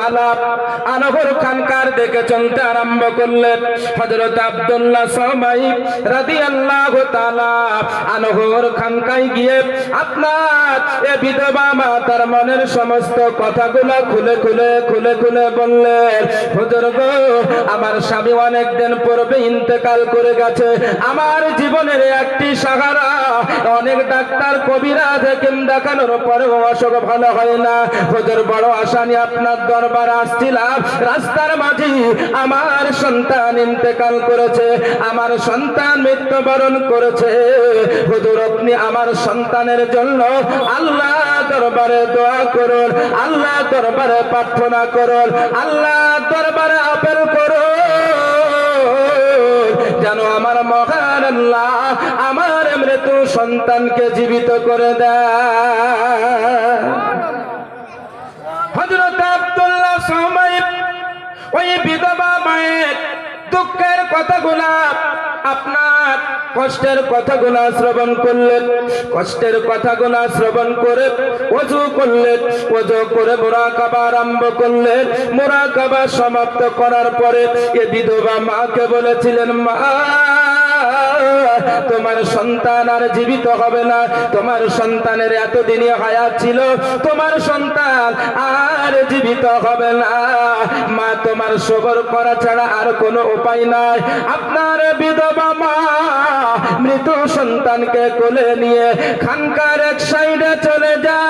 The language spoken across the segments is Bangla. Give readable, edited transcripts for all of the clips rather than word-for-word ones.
তাআলা আনহুর খানকার দিকে চলতে আরম্ভ করলেন। হযরত আব্দুল্লাহ সামাই রাদিয়াল্লাহু তাআলা আনহুর খানকায় গিয়ে আপনার এ বিধবা মাতার মনের সমস্ত কথাগুলো খুলে খুলে বললেন, হুজুর গো, আমার স্বামী অনেক দিন পূর্বে ইন্তেকাল করে গেছে। আমার জীবনের একটি সাহারা, অনেক ডাক্তার কবিরাজ হাকিম দেখানোর পরেও অসুখ ভালো হয় না। হুজুর, বড় আশা নিয়ে আপনার দরবারে আসছিলাম। রাস্তার মাঝে আমার সন্তান ইন্তেকাল করেছে, আমার সন্তান মৃত্যুবরণ করেছে। হুজুর, আপনি আমার সন্তানের জন্য আল্লাহ দরবারে দোয়া করুন, আল্লাহ দরবারে প্রার্থনা করুন, আল্লাহ দরবারে আপেল করুন যেন আমার মহান আল্লাহ আমার মৃত সন্তানকে জীবিত করে দেয়। হযরত আব্দুল্লাহ সামাই ওই বিধবা মায়ের দুঃখের কথাগুলা, আপনার কষ্টের কথাগুলা শ্রবণ করলেন। কষ্টের কথাগুলা শ্রবণ করে ওযু করলেন, ওযু করে মুরাকাবা আরম্ভ করলেন। মুরাকাবা সমাপ্ত করার পরে এ বিধবা মাকে বলেছিলেন, মা, তোমার সন্তান আর জীবিত হবে না। তোমার সন্তানের এতদিনই হায়াত ছিল, তোমার সন্তান আর জীবিত হবে না। মা, তোমার সবর করা ছাড়া আর কোনো উপায় নাই। আপনার বিধবা মা মৃত সন্তানকে কোলে নিয়ে খানকার এক সাইডে চলে যায়।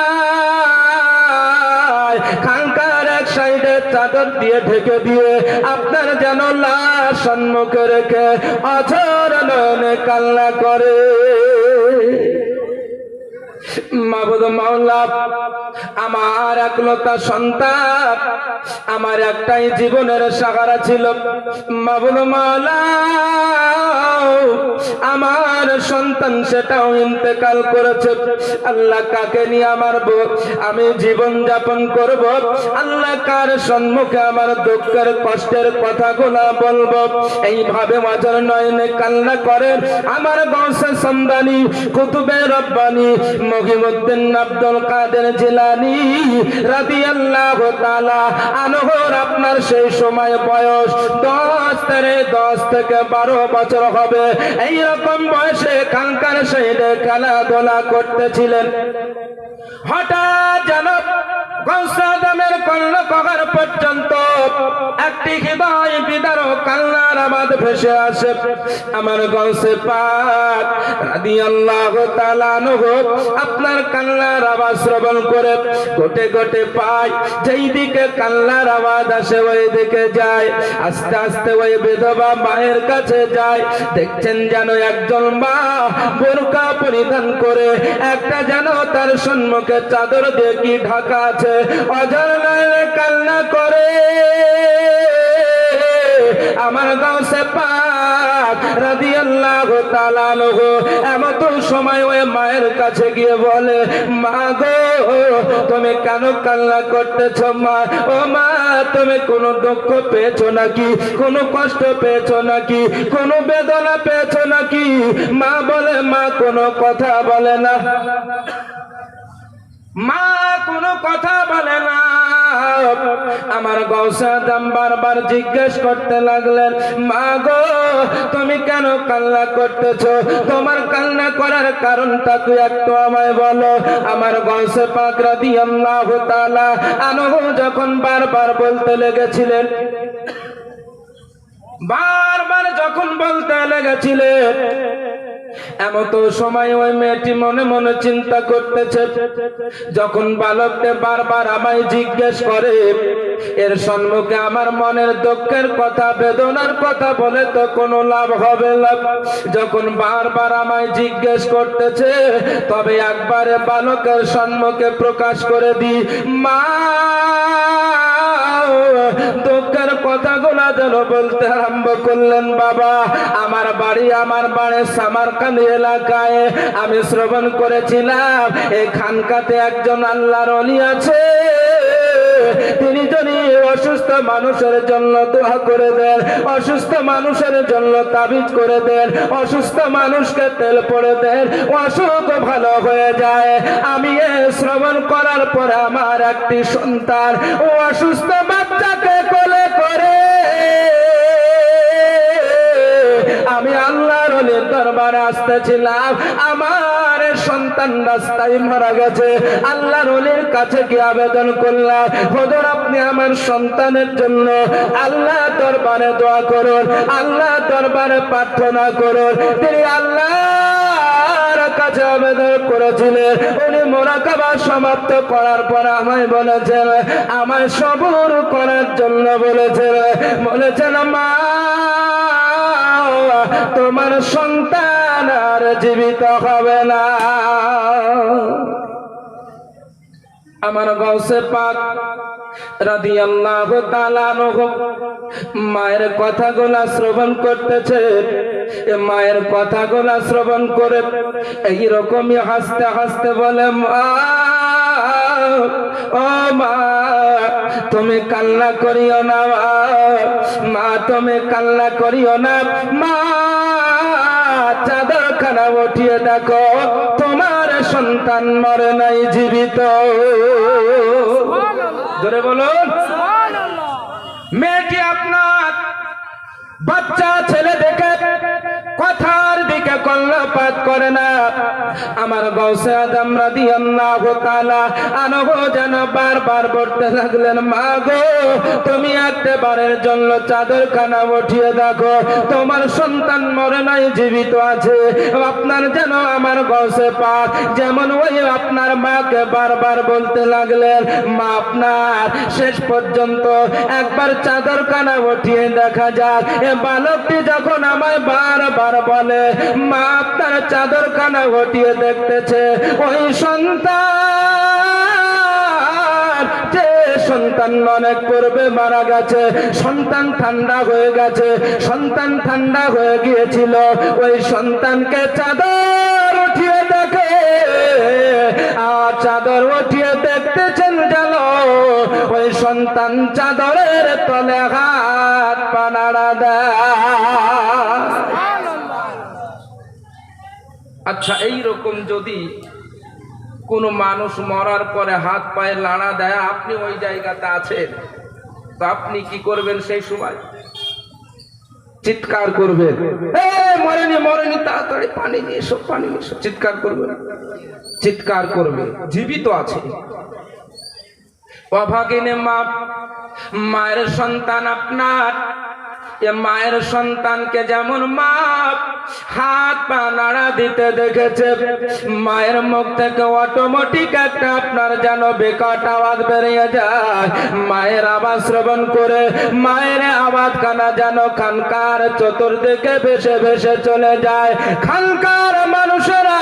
খানকার এক সাইডে চাদর দিয়ে ঢেকে দিয়ে আপনার যেন লাশ সম্মুখে রেখে অঝর নয়নে কান্না করে। মাবুদ মাওলা, আমার একলতা সন্তান, আমার একটাই জীবনের সাহারা ছিল। মাবুদ মাওলা, আমার সন্তান সেটাও ইন্তেকাল করেছে। আল্লাহ, কাকে নিয়ে আমার আমি জীবন যাপন করব? আল্লাহ, কার সম্মুখে আমার দুঃখের কষ্টের কথাগুলা বলবো? এইভাবে ওয়াজর নয়নে কান্না করেন আমার গৌসে সমদানি কুতুবে রব্বানি মহিউদ্দিন আব্দুল কাদের জিলানী রাদিয়াল্লাহু তাআলা আনহুর। আপনার সেই সময় বয়স 10 থেকে 12 বছর হবে। এই রকম বয়সে খানকার সাইডে খেলাধুলা করতেছিলেন। হঠাৎ যেন গৌসে আজমের কর্ণ কবর পর্যন্ত একটি হৃদয় বিদারক কান্নার আওয়াজ ভেসে আসে। আমার গৌসে পাক রাদিয়াল্লাহু তাআলা আনহু আপনার কান্নার আওয়াজ শ্রবণ করে গোটে গোটে পায় যেই দিকে কান্নার আওয়াজ আসে ওই দিকে যায়। আস্তে আস্তে ওই বিধবা মায়ের কাছে যায়। দেখছেন যেন একজন মা বোরকা পরিধান করে, একটা যেন তার সম্মুখে চাদর দিয়ে কি ঢাকা আছে, অঝর নয়নে কান্না করে। আমার গৌসে পাক রাদিয়াল্লাহু তাআলা আনহু এমত সময় ওই মায়ের কাছে গিয়ে বলে, মা গো, তুমি কেন কান্না করতেছো? মা, ও মা, তুমি কোনো দুঃখ পেয়েছো নাকি? কোনো কষ্ট পেয়েছো নাকি? কোনো বেদনা পেয়েছো নাকি? মা বলে, মা কোনো কথা বলে না। মা কোনো কথা বলে না। আমার গৌসে আজম বারবার জিজ্ঞেস করতে লাগলেন, মা গো, তুমি কেন কান্না করতেছো? তোমার কান্না করার কারণটা তুই একটু আমায় বলো। আমার গৌসে পাক রাদিয়াল্লাহু তাআলা আনহু যখন বারবার বলতে লেগেছিলেন, বারবার যখন বলতে লেগেছিলেন, এমতো সময় ওই মেয়েটি মনে মনে চিন্তা করতেছে, যখন বালককে বারবার আমায় জিজ্ঞেস করে, এর সম্মুখে আমার মনের দুঃখের কথা, বেদনার কথা বলে তো কোনো লাভ হবে না। যখন বারবার আমায় জিজ্ঞেস করতেছে, তবে একবারে বালকের সম্মুখে প্রকাশ করে দিই, মা, দুঃখের কথাগুলা যেন বলতে আরম্ভ করলেন। বাবা, আমার বাড়ি সামারকান্দ এলাকায় আমি শ্রবণ করেছিলাম, এই খানকাতে একজন আল্লাহর ওলি আছে। তিনি যদি অসুস্থ মানুষের জন্য দোয়া করে দেন, অসুস্থ মানুষের জন্য তাবিজ করে দেন, অসুস্থ মানুষকে তেল পড়ে দেন, অসুখ ভালো হয়ে যায়। আমি শ্রবণ করার পরে আমার একটি সন্তান ও অসুস্থ করতেছিলাম, আমার সন্তান রাস্তায় মারা গেছে। আল্লাহর ওলির কাছে কি আবেদন করলাম, হুজুর আপনি আমার সন্তানের জন্য আল্লাহ দরবারে দোয়া করুন, আল্লাহ দরবারে প্রার্থনা করুন। তিনি আল্লাহর কাছে আবেদন করেছিলেন। উনি মুরাকাবা সমাপ্ত করার পর আমায় বলেছেন, আমায় সবর করার জন্য বলেছেন মা, তোমার সন্তান আর জীবিত হবে না। আমার গাউসে পাক রাদিয়াল্লাহু তাআলা আনহু মায়ের কথাগুলো শ্রবণ করতেছে। মায়ের কথাগুলো শ্রবণ করে এইরকমই হাসতে হাসতে বলে, মা ও মা তুমি কান্না করিও না, মা তুমি কান্না করিও না, মা চাদরখানা উঠিয়ে দেখো তোমার সন্তান মরে নাই, জীবিত। জোরে বলুন। মেয়েটি আপনার বাচ্চা ছেলে দেখে কথার দিকে কর্ণপাত করে না। আমার গাউসে আজম রাদিয়াল্লাহু তাআলা আনহু যেন বারবার বলতে লাগলেন, মা গো তুমি একবারের জন্য চাদরখানা উঠিয়ে দেখো তোমার সন্তান মরে নাই, জীবিত আছে। আপনার যেন আমার গাউসে পাক যেমন ওই আপনার মাকে বারবার বলতে লাগলেন, মা আপনার শেষ পর্যন্ত একবার চাদরখানা উঠিয়ে দেখা যাক। বালকটি যখন আমায় বারবার বলে, মা আপনার চাদরখানা উঠিয়ে দেখতেছে, ওই সন্তান যে সন্তান অনেক পূর্বে মারা গেছে, সন্তান ঠান্ডা হয়ে গেছে, সন্তান ঠান্ডা হয়ে গিয়েছিল, ওই সন্তানকে চাদর উঠিয়ে দেখে। আর চাদর উঠিয়ে দেখতেছেন যেন ওই সন্তান চাদরের তলে হাত পা নাড়া দেয়। আচ্ছা, এইরকম যদি কোনো মানুষ মরার পরে হাত পায়ে নাড়া দেয়, আপনি ওই জায়গাতে আছেন, তো আপনি কি করবেন? সেই সময় চিৎকার করবেন, মরেনি মরেনি, তাড়াতাড়ি পানি নিয়ে এসো, পানি নিয়ে এসো, চিৎকার করবেন, চিৎকার করবে, জীবিত আছে। অভাগিনী মা, মায়ের সন্তান আপনার, এ মায়ের সন্তানকে যেমন মা হাত পা নাড়া দিতে দেখেছে, মায়ের মুখ থেকে অটোমেটিক একটা আপনার যেন বিকট আওয়াজ বেরিয়ে যায়। মায়ের আওয়াজ শ্রবণ করে মায়ের আওয়াজ কানা যেন খানকার চতুর্দিকে ভেসে ভেসে চলে যায়। খানকার মানুষেরা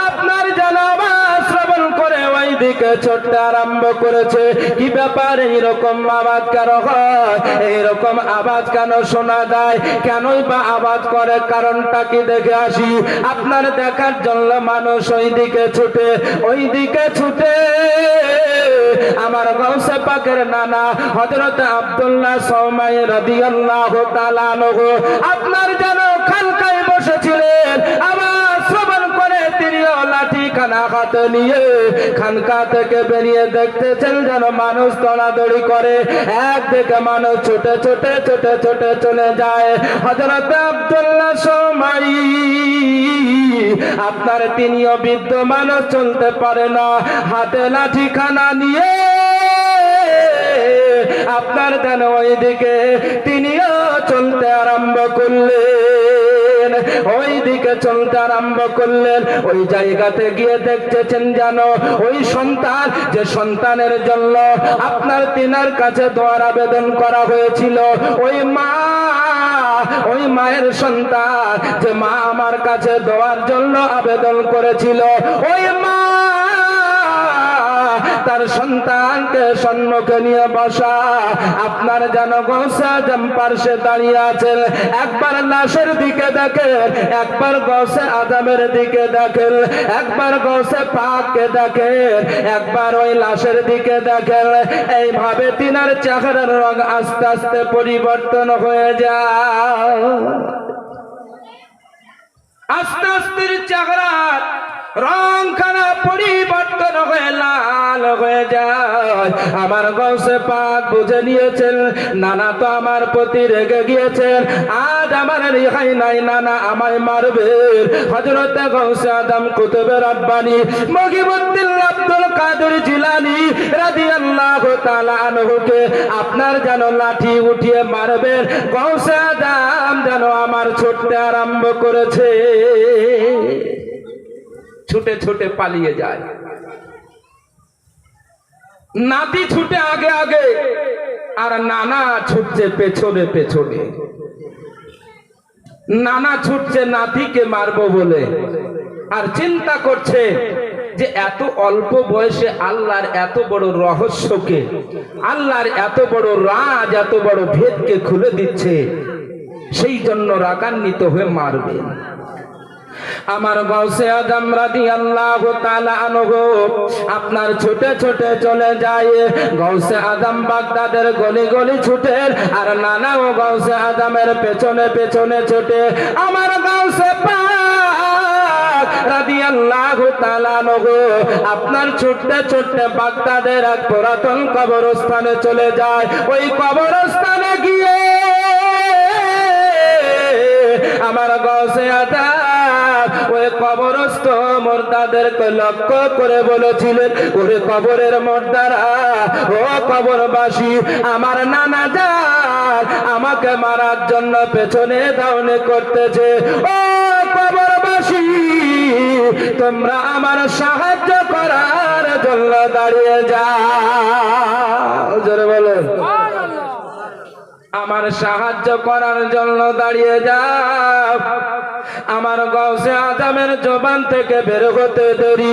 আপনার যেন আওয়াজ শ্রবণ করে ওই দিকে ছুটতে আরম্ভ করেছে। কি ব্যাপার, এইরকম আওয়াজ কেন হয়, এইরকম আওয়াজ কেন শোনা যায়, কেনই বা আওয়াজ করে, কারণটা কি দেখে আসি। আপনার দেখার জন্য মানুষ ওই দিকে ছুটে, ওই দিকে ছুটে আমার গাউসে পাকের নানা হযরত আব্দুল্লাহ সৌমাই রাদিয়াল্লাহু তাআলা আনহু আপনার যেন খানকায় বসেছিলেন। আওয়াজ শ্রবণ করে তিনিও লাঠি খানা হাতে নিয়ে খানকা থেকে বেরিয়ে দেখতেছেন যেন মানুষ দৌড়াদৌড়ি করে, একদিকে মানুষ ছুটে ছুটে ছুটে ছুটে চলে যায়। হযরত আব্দুল্লাহ সৌমাই আপনার তিনিও বৃদ্ধ মানুষ, চলতে পারে না, হাতে লাঠি খানা নিয়ে আপনার যেন ওই দিকে তিনিও চলতে আরম্ভ করলেন, ওই দিকে চলতে আরম্ভ করলেন। ওই জায়গাতে গিয়ে দেখতেছেন যেন ওই সন্তান, যে সন্তানের জন্য আপনার তিনার কাছে দোয়ার আবেদন করা হয়েছিল, ওই মা, ওই মায়ের সন্তান, যে মা আমার কাছে দোয়ার জন্য আবেদন করেছিল, ওই মা তার সন্তানকে সম্মুখে নিয়ে বসা। আপনার যেন গাউসে আজম পার্শ্বে দাঁড়িয়ে আছেন, একবার লাশের দিকে দেখেন, একবার গাউসে আজমের দিকে দেখেন, একবার গাউসে পাককে দেখেন, একবার ওই লাশের দিকে দেখেন। এইভাবে তিনার চেহারার রং আস্তে আস্তে পরিবর্তন হয়ে যায়, আস্তে আস্তে চেহারা রংখানা পরিবর্তন হয়ে লাল হয়ে যায়। আমার গৌসে পাক বুঝে নিয়েছেন নানা তো আমার প্রতি রেগে গিয়েছেন, আজ আমার রেহাই নাই, নানা আমায় মারবে। হযরতে গৌসে আদম কুতুবে রব্বানী মহিবুদ্দিন আব্দুল কাদের জিলানী রাদিয়াল্লাহু তাআলা আনহুকে আপনার যেন লাঠি উঠিয়ে মারবেন, গৌসে আদম যেন আমার ছুটতে আরম্ভ করেছে। ছুটে ছুটে পালিয়ে যায়। নাতি ছুটে আগে আগে আর নানা ছুটছে পেছনে পেছনে। নানা ছুটছে নাতিকে মারবো বলে, আর চিন্তা করছে যে এত অল্প বয়সে আল্লাহর এত বড় রহস্যকে, আল্লাহর এত বড় রাজ, এত বড় ভেদকে খুলে দিচ্ছে, সেই জন্য রাগান্বিত হয়ে মারবে। আমার গৌসে আদম রাদিয়াল্লাহু তাআলা আনহু আপনার ছুটে ছুটে চলে যায়। গৌসে আদম বাগদাদের গলি গলি ছুটে, আর নানাও গৌসে আদমের পেছনে পেছনে ছুটে। আমার গৌসে পাক রাদিয়াল্লাহু তাআলা আনহু আপনার ছুটতে ছুটতে বাগদাদের এক পুরাতন কবরস্থানে চলে যায়। ওই কবরস্থানে গিয়ে আমার গৌসে আদম ওই কবরস্থ মুর্দাদেরকে লক্ষ্য করে বলেছিলেন, ওরে কবরের মুর্দারা, ও কবরবাসী, আমার নানা জান আমাকে মারার জন্য পেছনে ধাওনে করতেছে। ও কবরবাসী, তোমরা আমার সাহায্য করার জন্য দাঁড়িয়ে যাও। জোরে বলো, আমার সাহায্য করার জন্য দাঁড়িয়ে যাও। আমার গৌসে আদমের জবান থেকে বের হতে দেরি,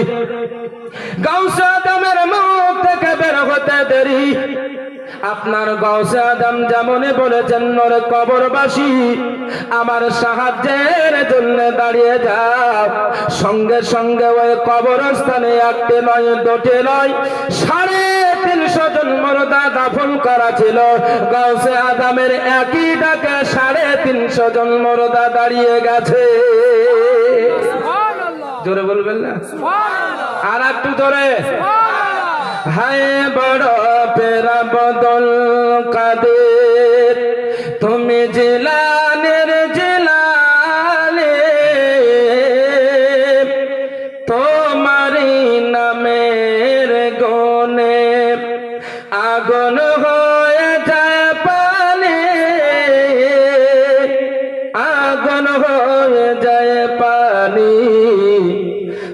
গৌসে আদমের মুখ থেকে বের হতে দেরি। আপনার গৌসে আদম যেমনই বলেছেন, ওরে কবরবাসী, আমার সাহায্যের জন্য দাঁড়িয়ে যাও। সঙ্গে সঙ্গে ওই কবরস্থানে একটি নয়, দুটি নয়, 350 জন মুর্দা দাফন করা ছিল। গৌসে আদমের একই ডাকে 350 জন মুর্দা দাঁড়িয়ে গেছে। জোরে বলবেন না? আর একটু জোরে। হায় বড় পেরা বদল কাদের, তুমি জিলানের জিলানে, তোমারি নামের গনে আগুন হয়ে যায় পানি, আগুন হয়ে যায় পানি।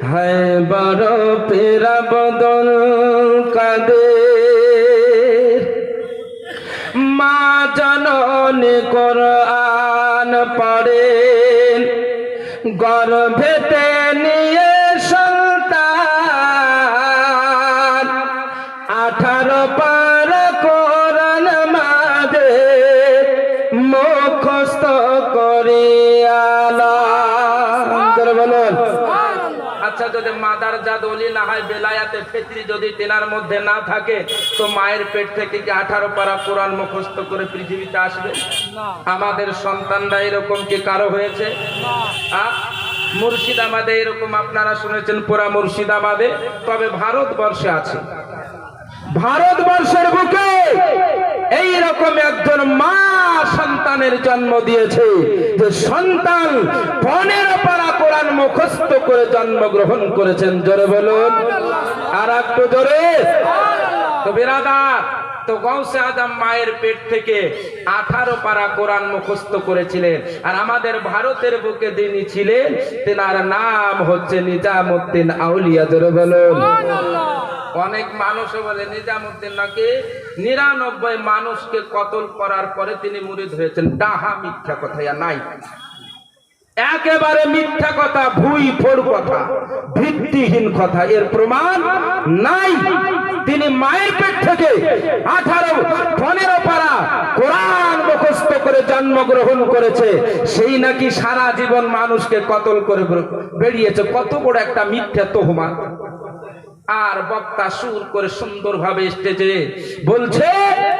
হায় বড় পেরা বদল কাদের, মা জননী কোরআন পড়েন, গর্ভেতে নিয়ে সন্তান, 18 পারা কোরআন মাঝে মুখস্থ করিয়ালা। বলুন, আচ্ছা, যদি মাদার জাদ ওলি না হয়, বেলায়াতে ফিতরি যদি তেনার মধ্যে না থাকে, তো মায়ের পেট থেকে কি 18 পারা কোরআন মুখস্থ করে পৃথিবীতে আসবে? আমাদের সন্তানরা এরকম কি কারো হয়েছে? মুর্শিদাবাদে এরকম আপনারা শুনেছেন, পুরা মুর্শিদাবাদে, তবে ভারতবর্ষে আছে। ভারতবর্ষের বুকে এইরকম একজন মা সন্তানের জন্ম দিয়েছে, যে সন্তান 15 পারা কোরআন মুখস্থ করে জন্মগ্রহণ করেছেন। জোরে বলুন, আর একটু জোরে। তো বিরাদার, তো গৌসে আদম মায়ের পেট থেকে 18 পারা কোরআন মুখস্থ করেছিলেন। আর আমাদের ভারতের বুকে যিনি ছিলেন, তেনার নাম হচ্ছে নিজামুদ্দিন আউলিয়া। জোরে বলুন। অনেক মানুষও বলে নিজামুদ্দিন নাকি 99 মানুষকে কতল করার পরে তিনি মুরিদ হয়েছেন। ডাহা মিথ্যা কথা, নাই, একেবারে মিথ্যা কথা, ভুই ফোড় কথা, ভিত্তিহীন কথা, এর প্রমাণ নাই। তিনি মায়ের পেট থেকে 15 পারা কোরআন মুখস্থ করে জন্মগ্রহণ করেছে, সেই নাকি সারা জীবন মানুষকে কতল করে বেরিয়েছে। কত বড় একটা মিথ্যা তোহমত। আর বক্তা সুর করে সুন্দরভাবে স্টেজে বলছে,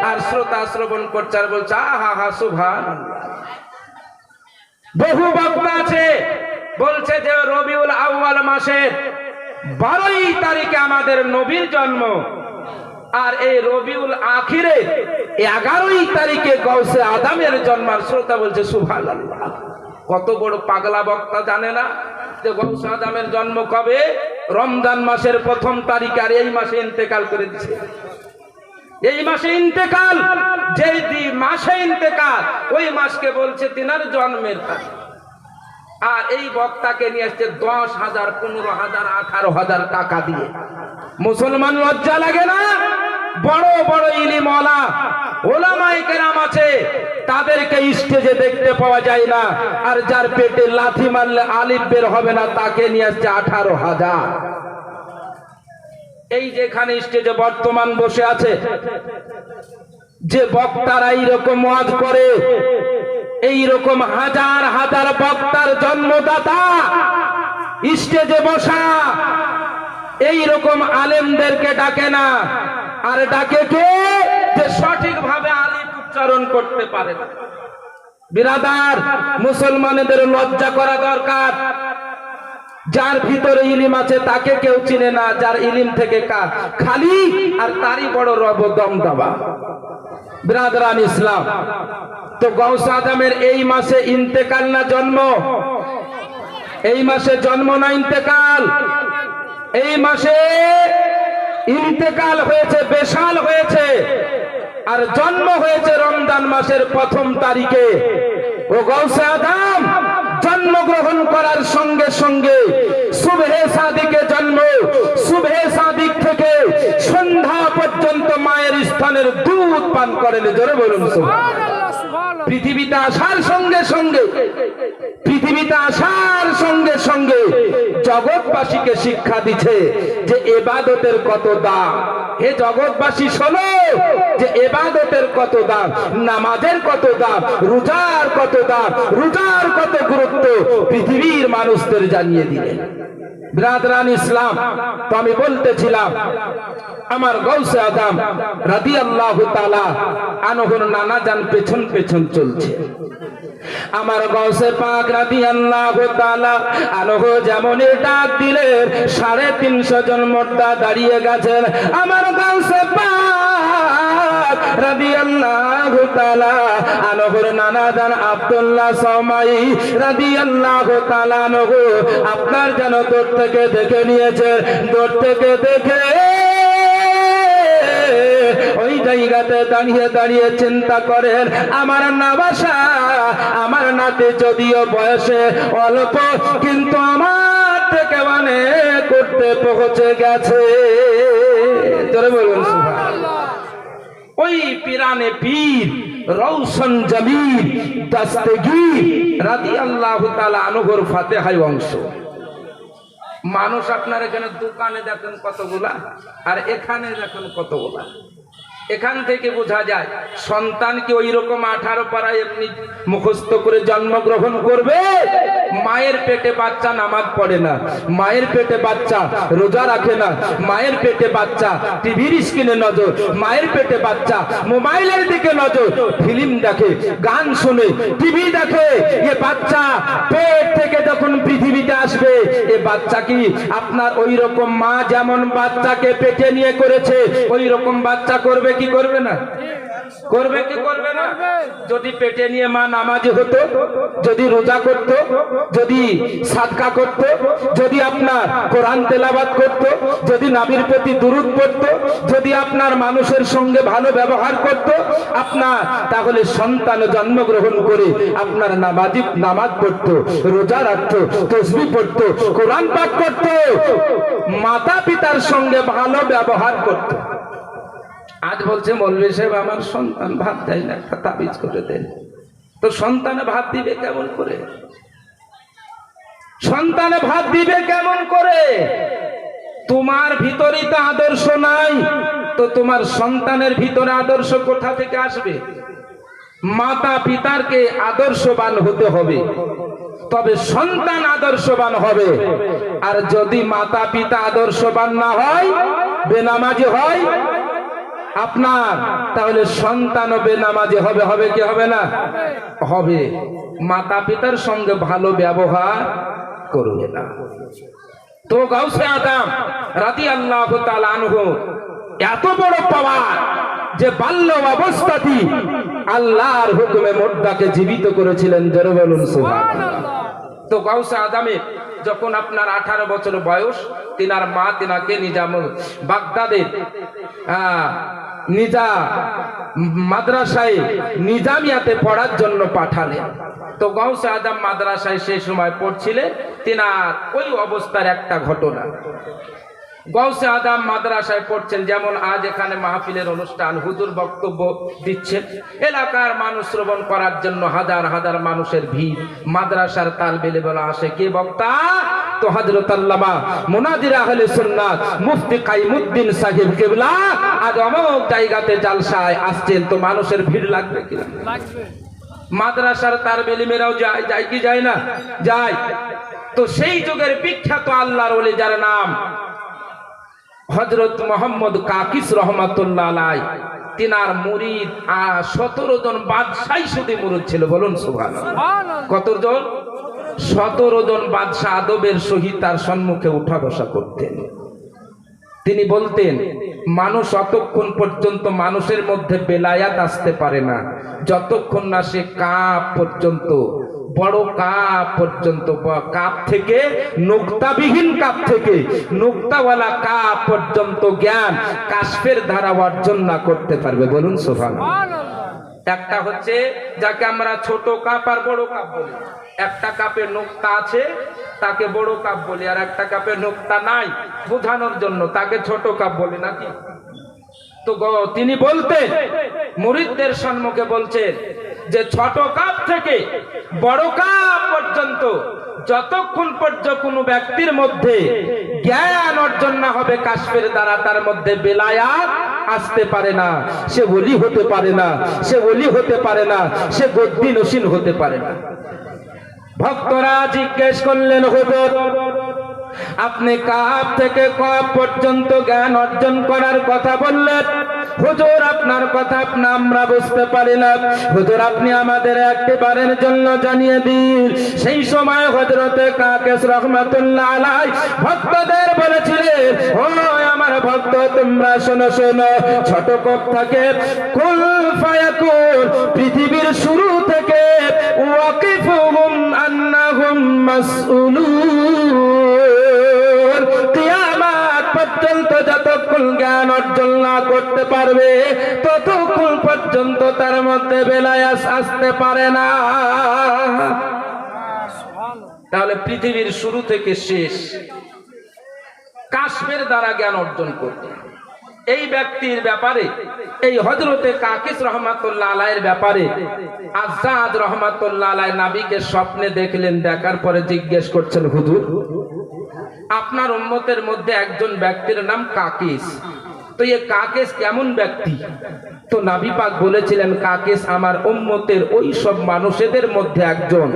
আর শ্রোতা শ্রবণ করছে, আর বলছে আহা হা সুবহানাল্লাহ। বহু বক্তা আছে বলছে যে রবিউল আউয়াল মাসের 12ই তারিখে আমাদের নবীর জন্ম, আর এই রবিউল আখিরে 11ই তারিখে গৌসে আদমের জন্ম। শ্রোতা বলছে সুবহানাল্লাহ, কত বড় পাগলা বক্তা জানে না যে গৌসে আদমের জন্ম কবে? রমজান মাসের 1ম তারিখে, আর এই মাসে ইন্তেকাল করে দিয়েছে। এই মাসে ইন্তেকাল, যেই মাসে ইন্তেকাল ওই মাসকে বলছে তিনার জন্মের তারিখ। আর এই বক্তাকে নিয়ে আসছে 10,000, 15,000, 18,000 টাকা দিয়ে। মুসলমান লজ্জা লাগে না? বড় বড় ইলিমওয়ালা ওলামায়ে কেরাম আছে, তাদেরকে স্টেজে দেখতে পাওয়া যায় না, আর যার পেটে লাথি মারলে আলিফ বের হবে না তাকে নিয়ে আসছে 18,000। এই যেখানে স্টেজে বর্তমান বসে আছে যে বক্তারা এইরকম ওয়াজ করে, এইরকম হাজার হাজার বক্তার জন্মদাতা স্টেজে বসা, এইরকম আলেমদেরকে ডাকে না, আর ডাকে কে? যে সঠিকভাবে আলিফ উচ্চারণ করতে পারে না। বিরাদার, মুসলমানদের লজ্জা করা দরকার। যার ভিতরে ইলিম আছে তাকে কেউ চিনে না, যার ইলিম থেকে কাজ খালি, আর তারই বড় রব দমদমা। বিরাদরান ইসলাম, তো গৌস আজমের এই মাসে ইন্তেকাল না জন্ম? এই মাসে জন্ম না ইন্তেকাল? এই মাসে ইন্তেকাল হয়েছে, বেশাল হয়েছে, আর জন্ম হয়েছে রমজান মাসের 1ম তারিখে। ও গৌসে আজম জন্মগ্রহণ করার সঙ্গে সঙ্গে সুবহে সাদিকে জন্ম, সুবহে সাদিক থেকে সন্ধ্যা পর্যন্ত মায়ের স্থানের দুধ পান করেন। জোরে বলুন সুবহানাল্লাহ। পৃথিবীতে আসার সঙ্গে সঙ্গে, পৃথিবীতে আসার সঙ্গে সঙ্গে জগৎবাসীকে শিক্ষা দিচ্ছে যে ইবাদতের কত দাম। হে জগৎবাসী শোনো, যে ইবাদতের কত দাম, নামাজের কত দাম, রোজার কত দাম, রোজার কত গুরুত্ব পৃথিবীর মানুষদের জানিয়ে দিলেন। বিরাদরান ইসলাম, তো আমি বলতেছিলাম আমার গৌসে আজম রাদিয়াল্লাহু তাআলা আনহুর নানা জান পেছন পেছন চলছে। আমার গৌসে পাক রাদিয়াল্লাহু তাআলা আনহু যেমন ডাক দিলেন, 350 জন মোর্দা দাঁড়িয়ে গেছেন। আমার গৌসে পাক রাদিয়াল্লাহু তাআলা আনহুর নানা জান আব্দুল্লাহ সামাই রাদিয়াল্লাহু তাআলা আনহু আপনার যেন দূর থেকে দেখে নিয়েছেন। দূর থেকে দেখে ওই জায়গাতে দাঁড়িয়ে দাঁড়িয়ে চিন্তা করেন, আমার নাবাসা, আমার নাতি যদিও বয়সে অল্প, কিন্তু আমার থেকে অনেক করতে পৌঁছে গেছে। জোরে বলুন সুবহানাল্লাহ। ওই পিরানে পীর রওশন জমিল দস্তগীর রাদিয়াল্লাহু তাআলা আনহুর ফাতিহায় অংশ। মানুষ আপনার এখানে দোকানে দেখেন কতগুলা, আর এখানে দেখেন কতগুলা। এখান থেকে বোঝা যায় সন্তান কি ওই রকম 18 পাড়ায় এমনি মুখস্থ করে জন্মগ্রহণ করবে? মায়ের পেটে বাচ্চা নামাজ পড়ে না, মায়ের পেটে বাচ্চা রোজা রাখে না, মায়ের পেটে বাচ্চা টিভির স্ক্রিনে নজর, মায়ের পেটে বাচ্চা মোবাইলের দিকে নজর, ফিল্ম দেখে, গান শুনে, টিভি দেখে। এ বাচ্চা পেট থেকে যখন পৃথিবীতে আসবে, এ বাচ্চা কি আপনার ওই রকম মা যেমন বাচ্চাকে পেটে নিয়ে করেছে ওই রকম বাচ্চা করবে কি করবে না? করবে কি করবে না? যদি পেটে নিয়ে মা নামাজি হতো, যদি রোজা করত, যদি সাদকা করত, যদি আপনার কোরআন তেলাওয়াত করত, যদি নবীর প্রতি দুরূদ পড়ত, যদি আপনার মানুষের সঙ্গে ভালো ব্যবহার করত আপনার, তাহলে সন্তান জন্মগ্রহণ করে আপনার নামাজি নামাজ পড়ত, রোজা রাখত, তাসবিহ পড়ত, কোরআন পাঠ করত, মাতা পিতার সঙ্গে ভালো ব্যবহার করত। আজ বলছে মৌলভী সাহেব আমার সন্তান ভাত দেয় না, একটা তাবিজ করে দেন। তো সন্তানে ভাত দিবে কেমন করে? সন্তানে ভাত দিবে কেমন করে? তোমার ভিতরেই তো আদর্শ নাই, তো তোমার সন্তানের ভিতরে আদর্শ কোথা থেকে আসবে? মাতা পিতারকে আদর্শবান হতে হবে, তবে সন্তান আদর্শবান হবে। আর যদি মাতা পিতা আদর্শবান না হয়, বেনামাজি হয় আপনার, তাহলে সন্তানও বেনামাজি হবে। হবে কি হবে না? হবে। মাতা পিতার সঙ্গে ভালো ব্যবহার করবে না। তো গাউসে আজম রাদিয়াল্লাহু তাআলা আনহু এত বড় পাওয়ার যে বাল্য অবস্থাতেই আল্লাহর হুকুমে মুর্দাকে জীবিত করেছিলেন। জোরে বলুন সুবহানাল্লাহ। তো গাউসে আজমের যখন আপনার 18 বছর বয়স, তিনার মা তিনাকে বাগদাদের নিজা মাদ্রাসায় নিজামিয়াতে পড়ার জন্য পাঠালেন। তো গাউসে আজম মাদ্রাসায় সেই সময় পড়ছিলেন। তিনার ওই অবস্থার একটা ঘটনা, গাউসে আজম মাদ্রাসায় পড়ছেন, যেমন আজ এখানে মাহফিলের অনুষ্ঠান, হুজুর বক্তব্য দিচ্ছেন, এলাকার মানুষ শ্রবণ করার জন্য হাজার হাজার মানুষের ভিড়, মাদ্রাসার তালবে ইলম আসে, কে বক্তা? তো হযরত আল্লামা মুনাজির আহলে সুন্নাত মুফতি কাইমুদ্দিন সাহেব কিবলা আজ অমুক জায়গাতে জালসায় আসছেন। তো মানুষের ভিড় লাগবে কি? লাগবে। মাদ্রাসার তালবে ইলমেরাও যায় কি যায় না? যায়। তো সেই যুগের বিখ্যাত আল্লাহর ওলি যার নাম হযরত মুহাম্মদ কাকিস রহমাতুল্লাহ আলাইহি, তিনার মুরিদ 17 জন বাদশাহ শুধু মুরিদ ছিল। বলুন সুবহানাল্লাহ। কতজন? 17 জন বাদশাহ আদবের সহিত তার সম্মুখে উঠা বসা করতেন। তিনি বলতেন, মানুষ অতক্ষণ পর্যন্ত মানুষের মধ্যে বেলায়াত আসতে পারে না যতক্ষণ না সে কাপ পর্যন্ত, বড় কাপ পর্যন্ত, কাপ থেকে নুক্তাবিহীন কাপ থেকে নুক্তাওয়ালা কাপ পর্যন্ত জ্ঞান কাশফের দ্বারা অর্জন না করতে পারবে। বলুন সুবহানাল্লাহ। একটা হচ্ছে যাকে আমরা ছোট কাপ আর বড় কাপ বলি। একটা কাপে নুক্তা আছে তাকে বড় কাপ বলি, আর একটা কাপে নুক্তা নাই বোঝানোর জন্য তাকে ছোট কাপ বলি নাকি? তো তিনি বলতেন, মুরিদদের সম্মুখে বলছেন যে ছোট কাপ থেকে বড় কাপ পর্যন্ত যতক্ষণ পর্যন্ত কোনো ব্যক্তির মধ্যে জ্ঞান অর্জন না হবে কাশফের দ্বারা, তার মধ্যে বেলায়াত আসতে পারে না, সে ওলি হতে পারে না, সে ওলি হতে পারে না, সে গদ্দি নসীন হতে পারে না। ভক্তরা জিজ্ঞেস করলেন, হুজুর আপনি কাপ থেকে কপ পর্যন্ত জ্ঞান অর্জন করার কথা বললেন, হুজুর আপনার কথা আমরা বুঝতে পারি না, হুজুর আপনি আমাদের একবারের জন্য জানিয়ে দিন। সেই সময় হযরতে কাকেস রহমাতুল্লাহ আলাইহি ভক্তদের বলেছিলেন, ও আমার ভক্ত তোমরা শোনো শোনো, ছোট কপ থেকে কুল ফায়াকুন, পৃথিবীর শুরু থেকে ওয়াকিফুহুম আন্নাহুম মাসউলুন, কিয়ামত পর্যন্ত যতক্ষণ জ্ঞান অর্জন না করতে পারবে ততক্ষণ পর্যন্ত তার মধ্যে বেলায়াত আসতে পারে না। তাহলে পৃথিবীর শুরু থেকে শেষ কাশফের দ্বারা জ্ঞান অর্জন করতে, এই ব্যক্তির ব্যাপারে, এই হযরতে কাকিস রহমাতুল্লাহ আলাইহির ব্যাপারে আজ্জাদ রহমাতুল্লাহ আলাইহি নবীকে স্বপ্নে দেখলেন। দেখার পরে জিজ্ঞেস করছেন, হুজুর আপনার উম্মতের মধ্যে একজন ব্যক্তির নাম কাকিস, তো এই কাকিস কেমন ব্যক্তি? তো নবী পাক বলেছিলেন, কাকিস আমার উম্মতের ওই সব মানুষদের মধ্যে একজন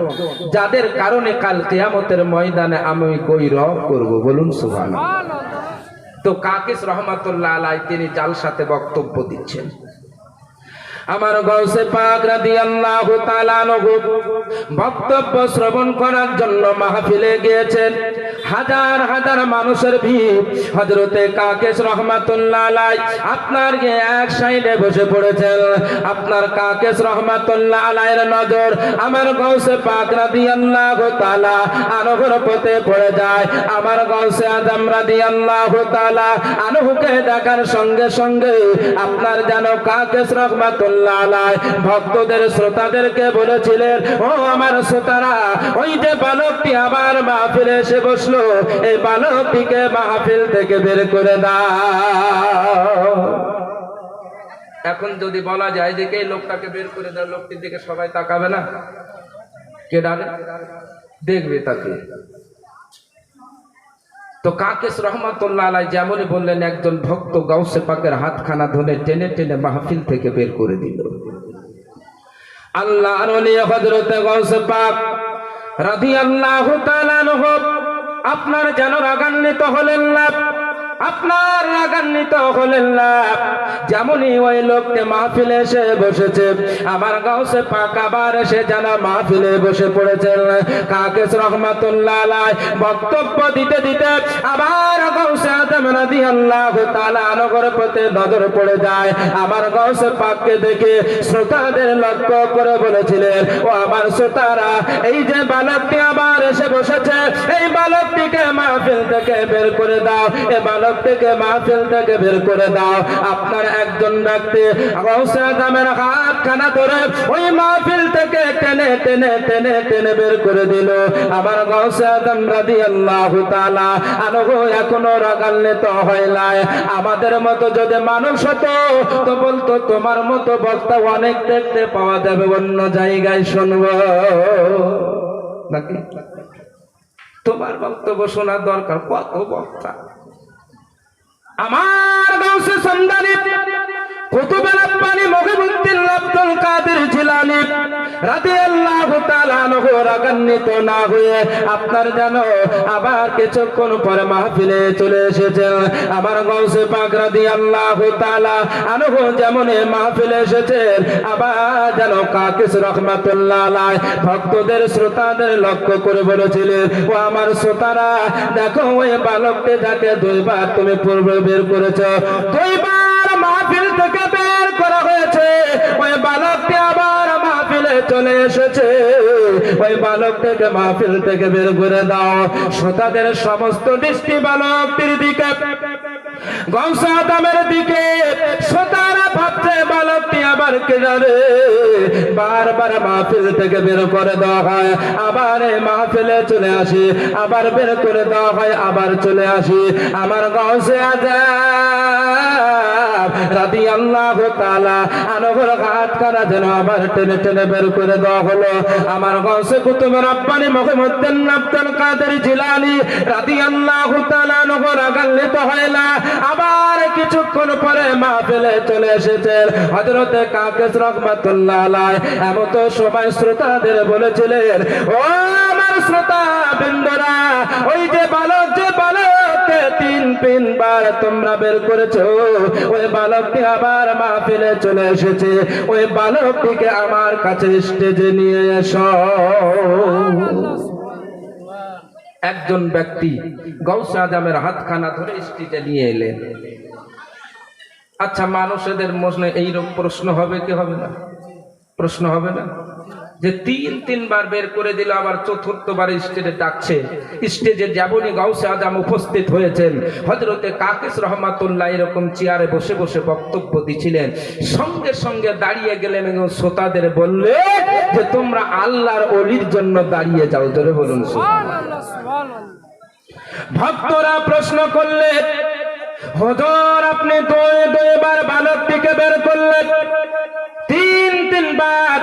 যাদের কারণে কাল কিয়ামতের ময়দানে আমি গৈরব করব। বলুন সুবহানাল্লাহ। তো কাকিস রহমাতুল্লাহ আলাইহি তিনি জালসাতে বক্তব্য দিচ্ছেন। আমার গাউসে পাক রাদিয়াল্লাহু তাআলা আনহু বক্তব্য শ্রবণ করার জন্য মাহফিলে গিয়েছেন। হাজার হাজার মানুষের ভিড়। হযরতে কাকেস রহমাতুল্লাহ আলাইহি আপনার এক সাইডে বসে পড়েছেন। আপনার কাকেস রহমাতুল্লাহ আলাইহির নজর আমার গাউসে পাক রাদিয়াল্লাহু তাআলা আনহুর পথে পড়ে যায়। আমার গাউসে আজম রাদিয়াল্লাহু তাআলা আনহুকে দেখার সঙ্গে সঙ্গে আপনার যেন কাকেস রহমাতুল্লাহ ভক্তদের শ্রোতাদেরকে বলেছিলেন, ও আমার শ্রোতারা, ওই যে বালকটি আবার মাহফিলে এসে বসলো, এই বালকটিকে মাহফিল থেকে বের করে দাও। এখন যদি বলা যায় যে এই লোকটাকে বের করে দাও, লোকটির দিকে সবাই তাকাবে না? কে ডাকে? দেখবে তাকে। তো কাকেস রহমাতুল্লাহ আলাইহি যেমনই বললেন, একজন ভক্ত গাউসে পাকের হাতখানা ধরে টেনে টেনে মাহফিল থেকে বের করে দিল। আল্লাহর ওলি হযরতে গাউসে পাক রাদিয়াল্লাহু তাআলা আনহু আপনার যেন রাগান্বিত হলেন না। আপনার রাগান্বিত হলেন না। যেমনই ওই লোককে মাহফিলে এসে বসেছে, আমার গাউসে পাক আবার এসে জানা মাহফিলে বসে পড়েছেন। কাকেস রহমাতুল্লাহ আলাইহি বক্তব্য দিতে দিতে আবার গাউসে আজম রাদিয়াল্লাহু তাআলা আনহর প্রতি নজর পড়ে যায়। আমার গাউসে পাককে দেখে শ্রোতাদের লক্ষ্য করে বলেছিলেন, ও আমার শ্রোতারা, এই যে বালকটি আবার এসে বসেছে, এই বালকটিকে মাহফিল থেকে বের করে দাও, এই বালকটিকে মাহফিল থেকে বের করে দাও। আপনার একজন ব্যক্তি গাউসে আজমের হাতখানা ধরে ওই মাহফিল থেকে টেনে টেনে টেনে টেনে বের করে দিল। আমার গাউসে আজম রাদিয়াল্লাহু তাআলা আনহু এখনো রাগান্বিত হয় নাই। আমাদের মতো যদি মানুষ হতো তো বলতো, তোমার মতো বক্তা অনেক দেখতে পাওয়া যাবে, অন্য জায়গায় শুনবো নাকি? তোমার বক্তব্য শোনার দরকার, কত বক্তা। আমার গাউসে সমদানি কুতুবে রাব্বানি মুহিবউদ্দিন আব্দুল কাদের জিলানী রাদিয়াল্লাহু তাআলা আনহু রাগান্বিত না হয়ে আপনার জানো আবার কিছুক্ষণ পরে মাহফিলে চলে এসেছেন। আমার গাউসে পাক রাদিয়াল্লাহু তাআলা আনহু যেমন মাহফিলে এসেছেন, আবার যেন কাকিস রহমাতুল্লাহ আলাইহি ভক্তদের শ্রোতাদের লক্ষ্য করে বলেছিলেন, ও আমার শ্রোতারা, দেখো ওই বালককে যাকে দুইবার তুমি পূর্বে বের করেছো, দুইবার মাহফিল থেকে বের করা হয়েছে, ওই বালকটি আবার মাহফিলে চলে এসেছে, ওই বালকটাকে মাহফিল থেকে বের করে দাও। শ্রোতাদের সমস্ত দৃষ্টি বালকটির দিকে, গাউসে আজমের দিকে। শ্রোতারা ভাবছে বালকটি আবার কে জানে, বারবার মাহফিল থেকে বের করে দেওয়া হয়, আবার এই মাহফিলে চলে আসি, আবার বের করে দেওয়া হয়, আবার চলে আসি। আমার গাউসে আজম রাদিয়াল্লাহু তাআলা আনহুর হাতখানা যেন আবার টেনে টেনে বের করে দেওয়া হলো। আমার গাউসে কুতুবে রাব্বানি মুহিবউদ্দিন আব্দুল কাদের জিলানী রাদিয়াল্লাহু তাআলা আনহু রাগান্বিত হয় না, আবার কিছুক্ষণ পরে মাহফিলে চলে এসেছেন হযরতে কাকেস রহমাতুল্লাহ আলাইহি। এমন তো সবাই শ্রোতাদের বলেছিলেন, ও আমার শ্রোতা বৃন্দরা, ওই যে বালককে তিনবার তোমরা বের করেছো, ওই বালকটি আবার মাহফিলে চলে এসেছে, ওই বালকটিকে আমার কাছে স্টেজে নিয়ে এসো। একজন ব্যক্তি গাউসে আজমের হাতখানা ধরে স্টেজে নিয়ে এলেন। আচ্ছা, মানুষদের মনে এইরকম প্রশ্ন হবে কি হবে না? প্রশ্ন হবে না যে তিনবার বের করে দিল, আবার চতুর্থবার স্টেজে ডাকছে। স্টেজে যেমনই গাউসে আজম উপস্থিত হয়েছেন, হযরতে কাকেস রহমাতুল্লাহ এরকম চেয়ারে বসে বসে বক্তব্য দিছিলেন, সঙ্গে সঙ্গে দাঁড়িয়ে গেলেন এবং শ্রোতাদের বললে যে তোমরা আল্লাহর ওলির জন্য দাঁড়িয়ে যাও। জোরে বলুন সুবহানাল্লাহ, সুবহানাল্লাহ। ভক্তরা প্রশ্ন করলেন, হুজুর আপনি দুইবার বালকটিকে বের করলেন, তিনবার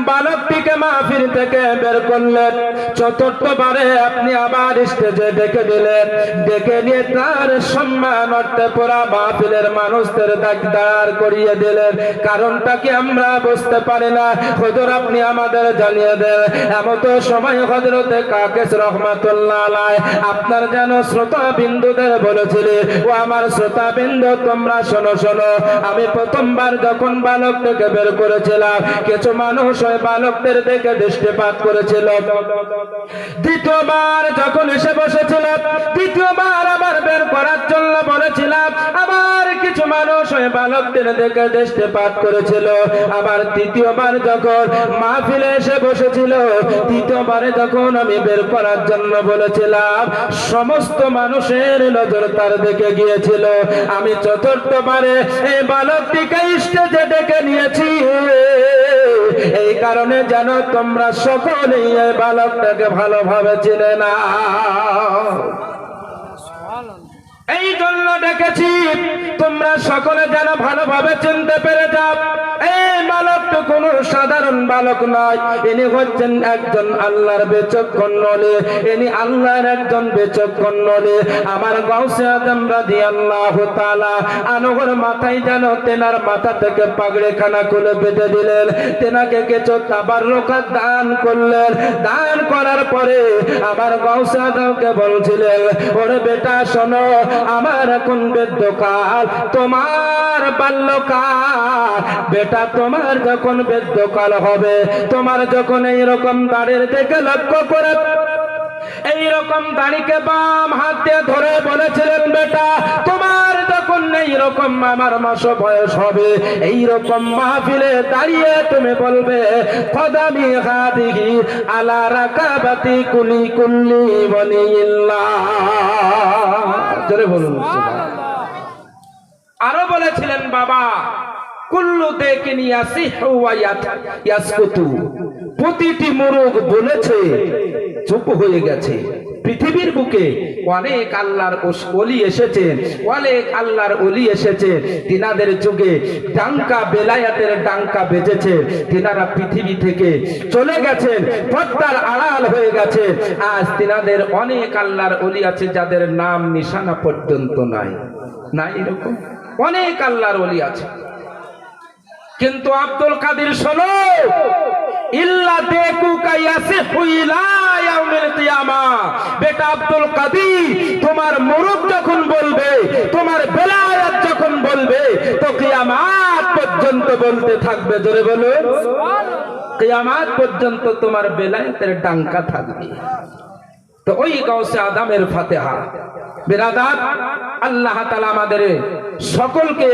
বালকটিকে মাহফিল থেকে বের করলেন, চতুর্থবারে আপনি আবার স্টেজে ডেকে দিলেন, ডেকে নিয়ে তার সম্মান অর্থে পুরা মাহফিলের মানুষদের দাঁড় করিয়ে দিলেন। কারণটা কি আমরা বুঝতে পারি না, হুজুর আপনি আমাদের জানিয়ে দেন। এমন তো সময় হযরতে কাকেস রহমাতুল্লাহ আলাইহি আপনার যেন শ্রোতা বিন্দুদের বলেছিলেন, ও আমার শ্রোতা বিন্দু তোমরা শোনো শোনো, আমি প্রথমবার যখন বালকটাকে বের করেছিলাম, কিছু মানুষ ওই বালকদের দেখে দৃষ্টিপাত করেছিল। দ্বিতীয়বার যখন এসে বসেছিল, দ্বিতীয়বার আবার বের করার জন্য বলেছিলাম, আবার কিছু মানুষ ওই বালকদের দেখে দৃষ্টিপাত করেছিল। আবার তৃতীয়বার যখন মাহফিলে এসে বসেছিল, তৃতীয়বারে যখন আমি বের করার জন্য বলেছিলাম, সমস্ত মানুষের নজর তার দিকে গিয়েছিল। আমি চতুর্থবারে এই বালকটিকে স্টেজে ডেকে নিয়েছি, এই কারণে যেন তোমরা সকলেই এই বালকটাকে ভালোভাবে চিনে না, এই জন্য ডেকেছি তোমরা সকলে যেন ভালোভাবে চিনতে পেরে যাও। এই বালকটুকু কোনো সাধারণ বালক নয়, ইনি হচ্ছেন একজন আল্লাহর বিচক্ষণ নলে, ইনি আল্লাহর একজন বিচক্ষণ নলে। আমার গাউসে আজম রাদিয়াল্লাহু তাআলা আনহুর মাথায় যেন তেনার মাথা থেকে পাগড়িখানা খুলে বেঁধে দিলেন, তেনাকে কিছু তাবাররুকাত দান করলেন। দান করার পরে আমার গাউসে আজমকে বলছিলেন, ওরে বেটা শোনো, আমার এখন বৃদ্ধকাল, তোমার বাল্যকাল। বেটা তোমার যখন বৃদ্ধকাল হবে, তোমার যখন এইরকম দাড়ির দিকে লক্ষ্য করে এইরকম দাড়িকে বাম হাত দিয়ে ধরে বলেছিলেন, বেটা তোমার যখন এইরকম আমার মাস বয়স হবে, এইরকম মাহফিলে দাঁড়িয়ে তুমি বলবে, কদামি হাদিহি আলা রাকাবাতি কুলি কুল্লি ওয়ালিল্লাহ। জোরে বলুন সুবহানাল্লাহ। আরো বলেছিলেন, বাবা কুল্লু দেকিন ইয়াসিহু ওয়া ইয়াসকুতু, প্রতিটি মুরগ বলেছে, চুপ হয়ে গেছে। পৃথিবীর বুকে অনেক আল্লাহর ওলি এসেছে, অনেক আল্লাহর ওলি এসেছে, তিনাদের যুগে ডাঙ্কা বেলায়াতের ডাঙ্কা বেজেছে, তিনারা পৃথিবী থেকে চলে গেছেন, পর্দার আড়াল হয়ে গেছে। আজ তিনাদের অনেক আল্লাহর ওলি আছে যাদের নাম নিশানা পর্যন্ত নাই, না এরকম অনেক আল্লাহর ওলি আছে। কিন্তু আব্দুল কাদের শোনো, ইল্লা দেখুকা ইয়াসিহু ইলা ইয়াউমিল কিয়ামা। বেটা আব্দুল কাদের, তোমার মুরুদ যখন বলবে, তোমার বেলায়াত যখন বলবে, তো কিয়ামত পর্যন্ত বলতে থাকবে। জোরে বলো সুবহানাল্লাহ। কিয়ামত পর্যন্ত তোমার বেলায়াতের ডাঙ্কা থাকবে। তো ওই গাউসে আদমের ফাতিহা বিরাদাত, আল্লাহ তাআলা আমাদের সকলকে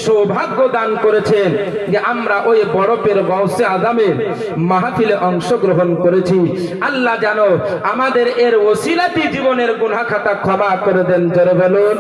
সৌভাগ্য দান করেছেন যে আমরা ওই বড় পীর গাউসে আদমের মাহফিলে অংশগ্রহণ করেছি। আল্লাহ জানো আমাদের এর ওসিলাতে জীবনের গুনাহ খাতা ক্ষমা করে দেন। জোরে বলুন।